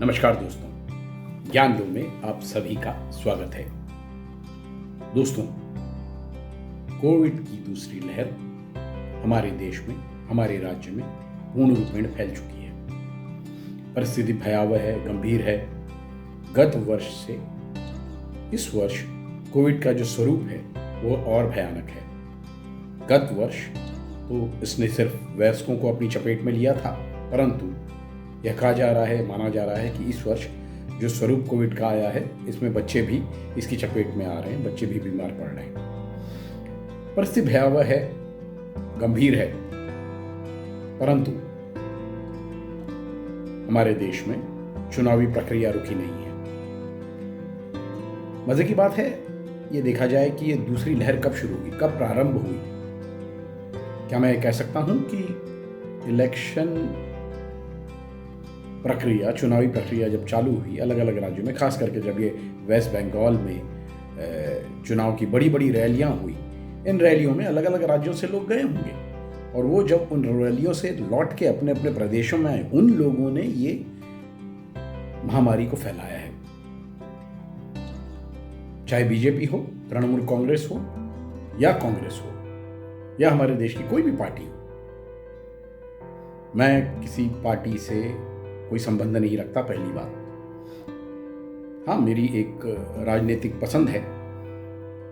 नमस्कार दोस्तों, ज्ञान दो में आप सभी का स्वागत है। दोस्तों, कोविड की दूसरी लहर हमारे देश में, हमारे राज्य में पूर्ण रूपेण फैल चुकी है। परिस्थिति भयावह है, गंभीर है। गत वर्ष से इस वर्ष कोविड का जो स्वरूप है वो और भयानक है। गत वर्ष तो इसने सिर्फ वयस्कों को अपनी चपेट में लिया था, परंतु यह कहा जा रहा है, माना जा रहा है कि इस वर्ष जो स्वरूप कोविड का आया है, इसमें बच्चे भी इसकी चपेट में आ रहे हैं, बच्चे भी बीमार पड़ रहे हैं। परिस्थिति भयावह है, गंभीर है, परंतु हमारे देश में चुनावी प्रक्रिया रुकी नहीं है। मजे की बात है, ये देखा जाए कि ये दूसरी लहर कब शुरू हुई, कब प्रारंभ हुई। क्या मैं कह सकता हूं कि इलेक्शन प्रक्रिया, चुनावी प्रक्रिया जब चालू हुई अलग अलग राज्यों में, खास करके जब ये वेस्ट बंगाल में चुनाव की बड़ी बड़ी रैलियां हुई, इन रैलियों में अलग अलग राज्यों से लोग गए होंगे और वो जब उन रैलियों से लौट के अपने अपने प्रदेशों में आए, उन लोगों ने ये महामारी को फैलाया है। चाहे बीजेपी हो, तृणमूल कांग्रेस हो या कांग्रेस हो या हमारे देश की कोई भी पार्टी हो। मैं किसी पार्टी से कोई संबंध नहीं रखता, पहली बात। हाँ, मेरी एक राजनीतिक पसंद है,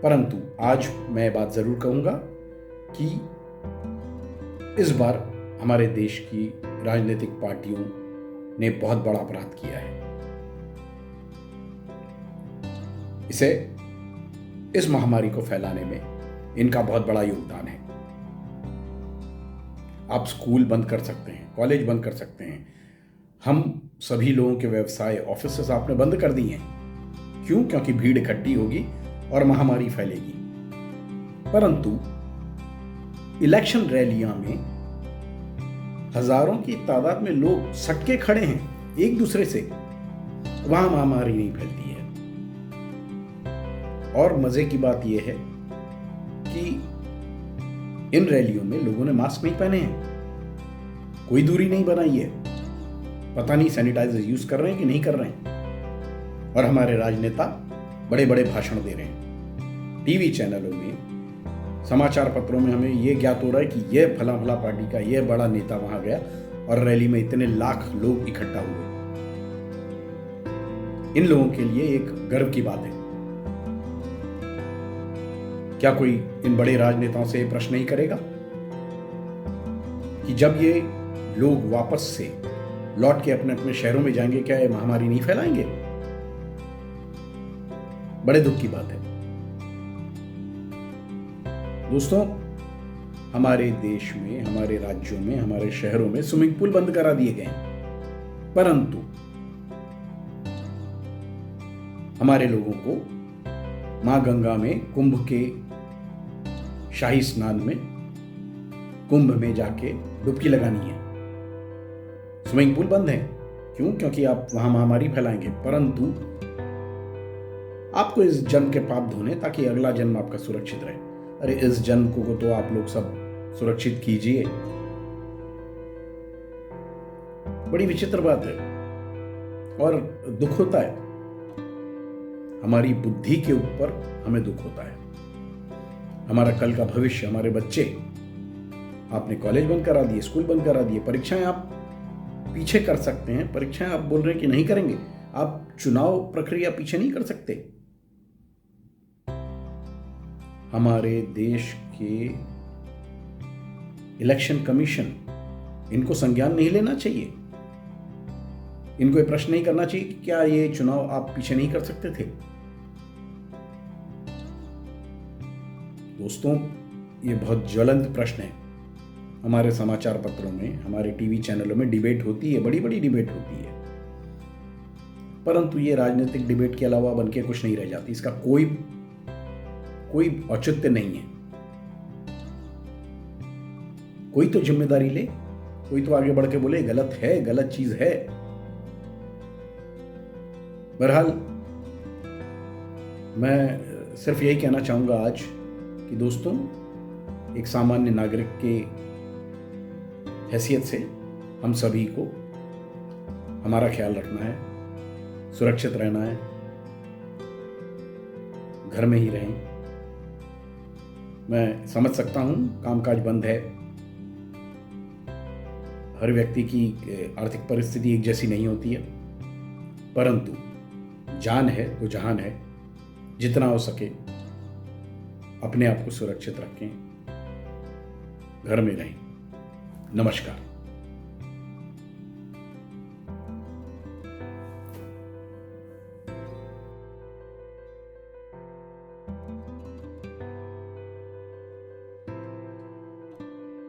परंतु आज मैं बात जरूर कहूंगा कि इस बार हमारे देश की राजनीतिक पार्टियों ने बहुत बड़ा अपराध किया है। इस महामारी को फैलाने में इनका बहुत बड़ा योगदान है। आप स्कूल बंद कर सकते हैं, कॉलेज बंद कर सकते हैं, हम सभी लोगों के व्यवसाय, ऑफिसेस आपने बंद कर दिए हैं। क्यों? क्योंकि भीड़ इकट्ठी होगी और महामारी फैलेगी। परंतु इलेक्शन रैलियां में हजारों की तादाद में लोग सटके खड़े हैं एक दूसरे से, वहां महामारी नहीं फैलती है। और मजे की बात यह है कि इन रैलियों में लोगों ने मास्क नहीं पहने हैं, कोई दूरी नहीं बनाई है, पता नहीं सैनिटाइजर यूज कर रहे हैं कि नहीं कर रहे हैं। और हमारे राजनेता बड़े बड़े भाषण दे रहे हैं, टीवी चैनलों में, समाचार पत्रों में हमें यह ज्ञात हो रहा है कि यह फला फला पार्टी का यह बड़ा नेता वहां गया और रैली में इतने लाख लोग इकट्ठा हुए। इन लोगों के लिए एक गर्व की बात है। क्या कोई इन बड़े राजनेताओं से यह प्रश्न नहीं करेगा कि जब ये लोग वापस से लौट के अपने अपने शहरों में जाएंगे, क्या ये महामारी नहीं फैलाएंगे? बड़े दुख की बात है। दोस्तों, हमारे देश में, हमारे राज्यों में, हमारे शहरों में स्विमिंग पूल बंद करा दिए गए हैं, परंतु हमारे लोगों को मां गंगा में कुंभ के शाही स्नान में, कुंभ में जाके डुबकी लगानी है। स्विमिंग पूल बंद है। क्यों? क्योंकि आप वहां महामारी फैलाएंगे। परंतु आपको इस जन्म के पाप धोने ताकि अगला जन्म आपका सुरक्षित रहे। अरे इस जन्म को तो आप लोग सब सुरक्षित कीजिए। बड़ी विचित्र बात है और दुख होता है, हमारी बुद्धि के ऊपर हमें दुख होता है। हमारा कल का भविष्य, हमारे बच्चे, आपने कॉलेज बंद करा दिए, स्कूल बंद करा दिए, परीक्षाएं आप पीछे कर सकते हैं, परीक्षाएं आप बोल रहे हैं कि नहीं करेंगे, आप चुनाव प्रक्रिया पीछे नहीं कर सकते। हमारे देश के इलेक्शन कमीशन, इनको संज्ञान नहीं लेना चाहिए, इनको ये प्रश्न नहीं करना चाहिए कि क्या ये चुनाव आप पीछे नहीं कर सकते थे? दोस्तों, ये बहुत ज्वलंत प्रश्न है। हमारे समाचार पत्रों में, हमारे टीवी चैनलों में डिबेट होती है, बड़ी बड़ी डिबेट होती है, परंतु ये राजनीतिक डिबेट के अलावा बनके कुछ नहीं रह जाती। इसका कोई औचित्य नहीं है। कोई तो जिम्मेदारी ले, कोई तो आगे बढ़ के बोले गलत है, गलत चीज है। बहरहाल, मैं सिर्फ यही कहना चाहूंगा आज कि दोस्तों, एक सामान्य नागरिक के हैसियत से हम सभी को हमारा ख्याल रखना है। सुरक्षित रहना है, घर में ही रहें। मैं समझ सकता हूँ कामकाज बंद है, हर व्यक्ति की आर्थिक परिस्थिति एक जैसी नहीं होती है, परंतु जान है तो जहान है। जितना हो सके अपने आप को सुरक्षित रखें, घर में रहें। नमस्कार।